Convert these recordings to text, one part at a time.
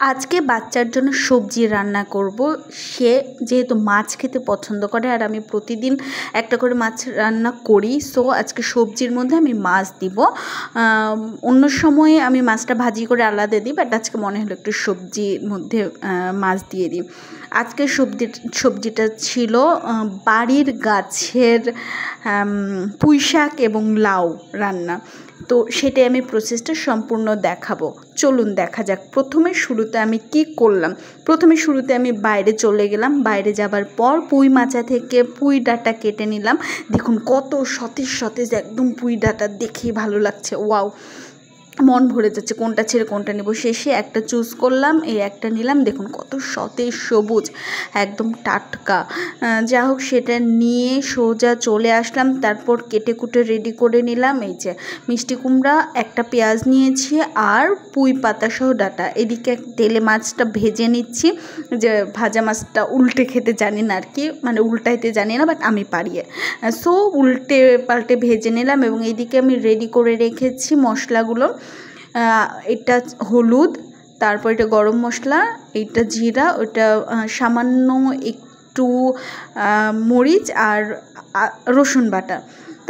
আজকে বাচ্চার জন্য সবজি রান্না করব। সে যেহেতু মাছ খেতে পছন্দ করে আর আমি প্রতিদিন একটা করে মাছ রান্না করি, সো আজকে সবজির মধ্যে আমি মাছ দিব। অন্য সময়ে আমি মাছটা ভাজি করে আলাদা দিই, বাট আজকে মনে হলো একটু সবজির মধ্যে মাছ দিয়ে দিই। আজকে সবজিটা ছিল বাড়ির গাছের পুঁই শাক এবং লাউ রান্না। তো সেটাই আমি প্রসেসটা সম্পূর্ণ দেখাবো। চলুন দেখা যাক। প্রথমে শুরুতে আমি কি করলাম। শুরুতে আমি বাইরে চলে গেলাম। বাইরে যাবার পর পুঁই মাচা থেকে পুঁই ডাঁটা কেটে নিলাম। দেখুন কত সতেজ সতেজ, একদম পুঁই ডাঁটা দেখেই ভালো লাগছে। ওয়াও, মন ভরে যাচ্ছে কোনটা ছেড়ে কোনটা নেব। শেষে একটা চুজ করলাম, এই একটা নিলাম। দেখুন কত সতেজ সবুজ, একদম টাটকা। যা হোক, সেটা নিয়ে সোজা চলে আসলাম। তারপর কেটে কুটে রেডি করে নিলাম। এই যে মিষ্টি কুমড়া, একটা পেঁয়াজ নিয়েছি আর পুঁই পাতা সহ ডাঁটা। এদিকে তেলে মাছটা ভেজে নিচ্ছি। যে ভাজা মাছটা উল্টে খেতে জানি না আর কি, মানে উল্টাইতে জানি না, বাট আমি পারি। সো উল্টে পাল্টে ভেজে নিলাম এবং এইদিকে আমি রেডি করে রেখেছি মশলাগুলো। এটা হলুদ, তারপর এটা গরম মশলা, এইটা জিরা, ওটা সামান্য একটু মরিচ আর রসুন বাটা।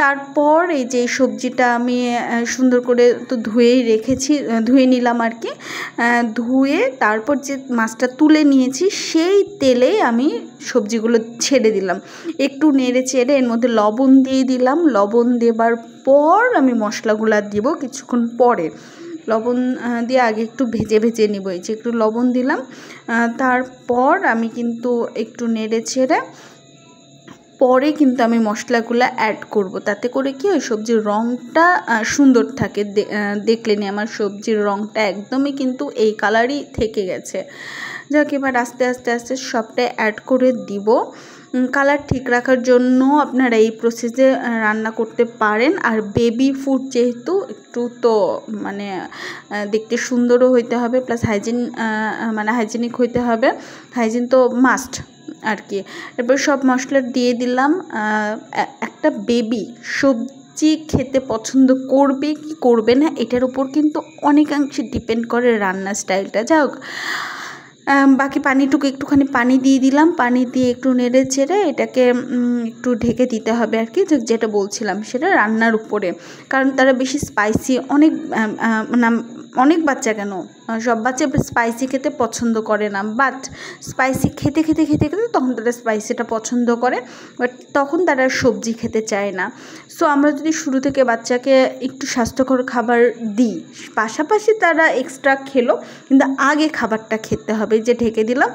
তারপর এই যে সবজিটা আমি সুন্দর করে তো ধুয়ে নিলাম আর কি। ধুয়ে তারপর যে মাছটা তুলে নিয়েছি সেই তেলে আমি সবজিগুলো ছেড়ে দিলাম। একটু নেড়ে চেড়ে এর মধ্যে লবণ দিয়ে দিলাম। লবণ দেবার পর আমি মশলাগুলো দিব কিছুক্ষণ পরে। লবণ দিয়ে আগে একটু ভেজে নিব। এই যে একটু লবণ দিলাম, তারপর আমি কিন্তু একটু নেড়ে ছেড়ে পরে কিন্তু আমি মশলাগুলো অ্যাড করব। তাতে করে কি ওই সবজির রঙটা সুন্দর থাকে। দেখলে নি আমার সবজির রঙটা একদমই কিন্তু এই কালারই থেকে গেছে। যাক, এবার আস্তে আস্তে সবটাই অ্যাড করে দিব। কালার ঠিক রাখার জন্য আপনারা এই প্রসেসে রান্না করতে পারেন। আর বেবি ফুড যেহেতু একটু তো মানে দেখতে সুন্দরও হইতে হবে, প্লাস হাইজিনিক হইতে হবে। হাইজিন তো মাস্ট আর কি। এরপর সব মশলা দিয়ে দিলাম। একটা বেবি সবজি খেতে পছন্দ করবে কি করবে না এটার উপর কিন্তু অনেকাংশে ডিপেন্ড করে রান্নার স্টাইলটা। যাই হোক, বাকি পানিটুকু একটুখানি পানি দিয়ে দিলাম। পানি দিয়ে একটু নেড়ে চেড়ে এটাকে একটু ঢেকে দিতে হবে আর কি। যেটা বলছিলাম সেটা রান্নার উপরে, কারণ তারা বেশি স্পাইসি অনেক বাচ্চা, কেন সব বাচ্চা স্পাইসি খেতে পছন্দ করে না, বাট স্পাইসি খেতে তখন তারা স্পাইসিটা পছন্দ করে, বাট তখন তারা সবজি খেতে চায় না। সো আমরা যদি শুরু থেকে বাচ্চাকে একটু স্বাস্থ্যকর খাবার দিই, পাশাপাশি তারা এক্সট্রা খেলো, কিন্তু আগে খাবারটা খেতে হবে। যে ঢেকে দিলাম,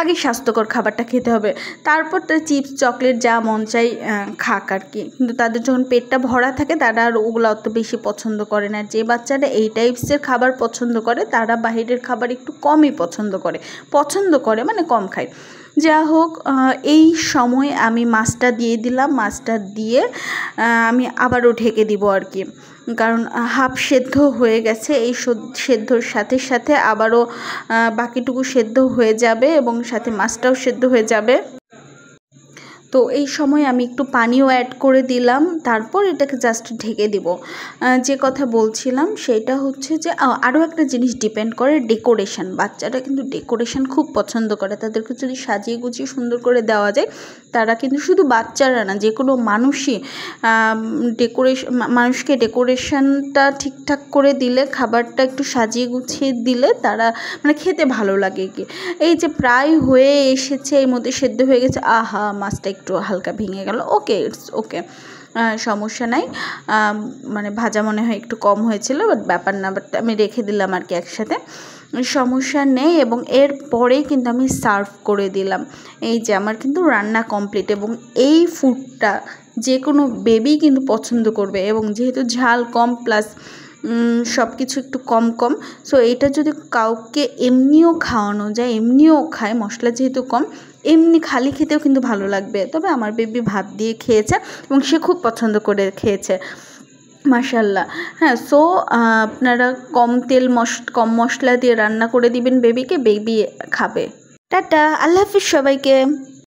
আগে স্বাস্থ্যকর খাবারটা খেতে হবে, তারপর তার চিপস চকলেট যা মন চাই খাক আর কি। কিন্তু তাদের যখন পেটটা ভরা থাকে তারা আর ওগুলো অত বেশি পছন্দ করে না। যে বাচ্চারা এই টাইপসের খাবার পছন্দ করে তারা বাহিরের খাবার একটু কমই পছন্দ করে মানে কম খায়। যা হোক, এই সময় আমি মাছটা দিয়ে দিলাম। মাছটা দিয়ে আমি আবারও ঢেকে দিব আর কি, কারণ হাফ সেদ্ধ হয়ে গেছে। এই সেদ্ধর সাথে সাথে আবারও বাকিটুকু সেদ্ধ হয়ে যাবে এবং সাথে মাছটাও সেদ্ধ হয়ে যাবে। তো এই সময় আমি একটু পানিও অ্যাড করে দিলাম। তারপর এটাকে জাস্ট ঢেকে দিব। যে কথা বলছিলাম সেটা হচ্ছে যে আরও একটা জিনিস ডিপেন্ড করে ডেকোরেশন। বাচ্চারা কিন্তু ডেকোরেশন খুব পছন্দ করে। তাদেরকে যদি সাজিয়ে গুছিয়ে সুন্দর করে দেওয়া যায়, তারা কিন্তু শুধু বাচ্চারা না, যে কোনো মানুষই মানুষকে ডেকোরেশনটা ঠিকঠাক করে দিলে, খাবারটা একটু সাজিয়ে গুছিয়ে দিলে তারা মানে খেতে ভালো লাগে কি। এই যে প্রায় হয়ে এসেছে, এর মধ্যে সেদ্ধ হয়ে গেছে, আহা মাছটা একটু হালকা ভেঙে গেল, ওকে, ইটস ওকে, সমস্যা নাই। মানে ভাজা মনে হয় একটু কম হয়েছিল, বাট ব্যাপার না, বাট আমি রেখে দিলাম আর কি একসাথে, সমস্যা নেই। এবং এর পরেই কিন্তু আমি সার্ভ করে দিলাম। এই যে আমার কিন্তু রান্না কমপ্লিট। এবং এই ফুডটা যে কোনো বেবি কিন্তু পছন্দ করবে, এবং যেহেতু ঝাল কম প্লাস সব কিছু একটু কম, সো এটা যদি কাউকে এমনিও খাওয়ানো যায়, এমনিও খায়, মশলা যেহেতু কম, এমনি খালি খেতেও কিন্তু ভালো লাগবে। তবে আমার বেবি ভাত দিয়ে খেয়েছে এবং সে খুব পছন্দ করে খেয়েছে, মাশাআল্লাহ। হ্যাঁ, সো আপনারা কম মশলা দিয়ে রান্না করে দিবেন বেবিকে, বেবি খাবে। টাটা, আল্লাহ হাফিজ সবাইকে।